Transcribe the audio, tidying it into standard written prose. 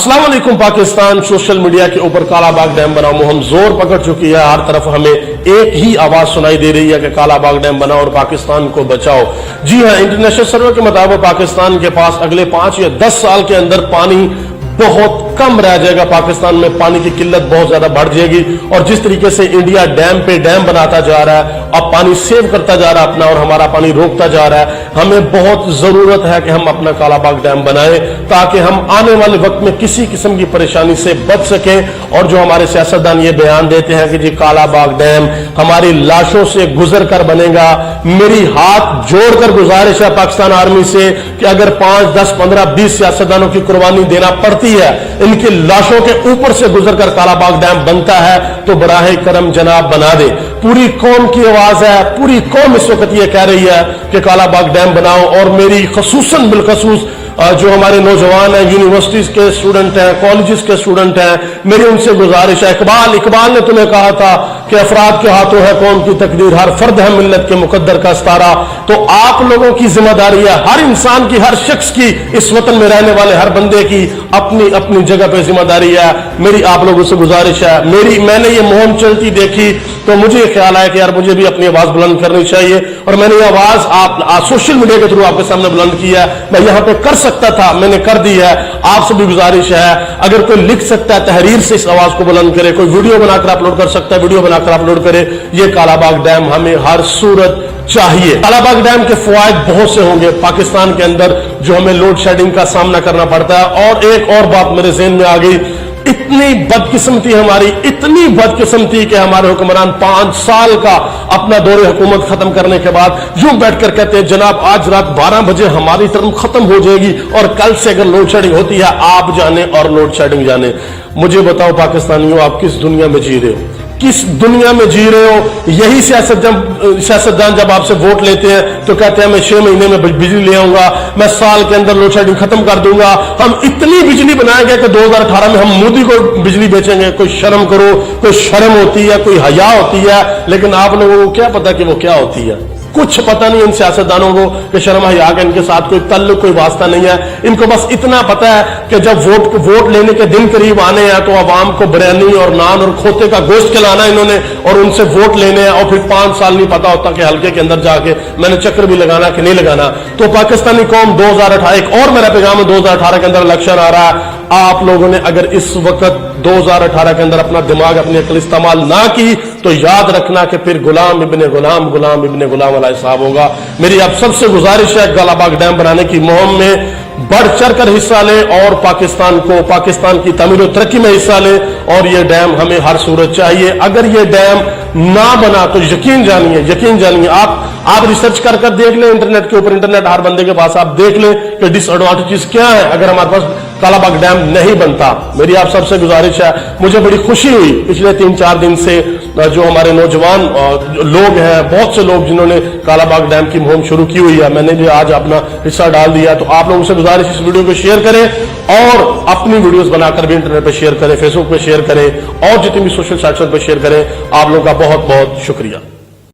अस्सलाम वालेकुम। Pakistan social media के ऊपर काला बाग डैम बनाओ मुहिम जोर पकड़ चुकी है। हर तरफ हमें एक ही आवाज सुनाई दे रही है कि काला बाग डैम बनाओ और पाकिस्तान को बचाओ। जी हां, इंटरनेशनल सर्वे के मुताबिक पाकिस्तान के पास अगले 5 या 10 साल के अंदर पानी बहुत कम रह जाएगा। पाकिस्तान में पानी की किल्लत बहुत ज्यादा बढ़ जाएगी और जिस तरीके से इंडिया डैम पे डैम बनाता जा रहा है, अब पानी सेव करता जा रहा है अपना और हमारा पानी रोकता जा रहा है, हमें बहुत जरूरत है कि हम अपना काला बाग डैम बनाएं ताकि हम आने वाले वक्त में किसी किस्म की परेशानी से बच सकें। और जो हमारे सियासतदान ये बयान देते हैं कि जी काला बाग डैम हमारी लाशों से गुजर कर बनेगा, मेरी हाथ जोड़कर गुजारिश है पाकिस्तान आर्मी से कि अगर 5, 10, 15, 20 सियासतदानों की कुर्बानी देना पड़ती है, इनकी लाशों के ऊपर से गुजरकर काला बाग डैम बनता है, तो बराहे करम जनाब बना दे। पूरी कौम की आवाज है, पूरी कौम इस वक्त ये कह रही है कि काला बाग डैम बनाओ। और मेरी खसूसन बिलखसूस जो हमारे नौजवान हैं, यूनिवर्सिटीज के स्टूडेंट हैं, कॉलेजेस के स्टूडेंट हैं, मेरी उनसे गुजारिश है। इकबाल ने तुम्हें कहा था कि अफराद के हाथों है कौम की तकदीर, हर फर्द है मिल्लत के मुकद्दर का सितारा। तो आप लोगों की जिम्मेदारी है, हर इंसान की, हर शख्स की, इस वतन में रहने वाले हर बंदे की अपनी अपनी जगह पे जिम्मेदारी है। मेरी आप लोगों से गुजारिश है, मैंने ये मुहिम चलती देखी तो मुझे ख्याल आया कि यार मुझे भी अपनी आवाज बुलंद करनी चाहिए और मैंने ये आवाज आप सोशल मीडिया के थ्रू आपके सामने बुलंद की है। मैं यहां पे कर सकता था, मैंने कर दी है। आपसे भी गुजारिश है, अगर कोई लिख सकता है तहरीर से इस आवाज को बुलंद करे, कोई वीडियो बनाकर अपलोड कर सकता है, वीडियो बनाकर अपलोड करे। ये काला बाग डैम हमें हर सूरत चाहिए। काला बाग डैम के फवायद बहुत से होंगे पाकिस्तान के अंदर जो हमें लोड शेडिंग का सामना करना पड़ता है। और एक और बात मेरे ज़हन में आ गई, इतनी बदकिस्मती हमारी, इतनी बदकिस्मती कि हमारे हुक्मरान 5 साल का अपना दौरे हुकूमत खत्म करने के बाद यूं बैठकर कहते हैं जनाब आज रात 12 बजे हमारी टर्म खत्म हो जाएगी और कल से अगर लोड शेडिंग होती है आप जाने और लोड शेडिंग जाने। मुझे बताओ पाकिस्तानियों, आप किस दुनिया में जी रहे हो, किस दुनिया में जी रहे हो? यही सियासतदान जब आपसे वोट लेते हैं तो कहते हैं मैं 6 महीने में बिजली ले आऊंगा, मैं साल के अंदर लोड शेडिंग खत्म कर दूंगा, हम इतनी बिजली बनाएंगे कि 2018 में हम मोदी को बिजली बेचेंगे। कोई शर्म करो, कोई शर्म होती है, कोई हया होती है। लेकिन आप लोगों को क्या पता कि वो क्या होती है? कुछ पता नहीं इन सियासतदानों को कि शर्म हया का इनके साथ कोई तल्लुक, कोई वास्ता नहीं है। इनको बस इतना पता है कि जब वोट लेने के दिन करीब आने हैं तो आवाम को बिरयानी और नान और खोते का गोश्त खिलाना इन्होंने और उनसे वोट लेने हैं और फिर 5 साल नहीं पता होता कि हल्के के अंदर जाके मैंने चक्कर भी लगाना कि नहीं लगाना। तो पाकिस्तानी कौम 2018, एक और मेरा पैगाम है, 2018 के अंदर इलेक्शन आ रहा है। आप लोगों ने अगर इस वक्त 2018 के अंदर अपना दिमाग, अपनी अकल इस्तेमाल ना की तो याद रखना कि फिर गुलाम इब्ने गुलाम वाला हिसाब होगा। मेरी आप सबसे गुजारिश है काला बाग डैम बनाने की मुहिम में बढ़ चढ़ कर हिस्सा लें और पाकिस्तान की तमीर और तरक्की में हिस्सा लें। और ये डैम हमें हर सूरत चाहिए। अगर ये डैम ना बना तो यकीन जानिए आप रिसर्च कर देख लें इंटरनेट के ऊपर, इंटरनेट हर बंदे के पास, आप देख लें कि डिसएडवांटेजेस क्या है अगर हमारे पास काला बाग डैम नहीं बनता। मेरी आप सबसे गुजारिश है, मुझे बड़ी खुशी हुई पिछले 3-4 दिन से जो हमारे नौजवान लोग हैं, बहुत से लोग जिन्होंने काला बाग डैम की मुहिम शुरू की हुई है, मैंने भी आज अपना हिस्सा डाल दिया। तो आप लोगों से गुजारिश, इस वीडियो को शेयर करें और अपनी वीडियोस बनाकर भी इंटरनेट पर शेयर करें, फेसबुक पे शेयर करें और जितनी भी सोशल साइट्स पर शेयर करें। आप लोगों का बहुत बहुत शुक्रिया।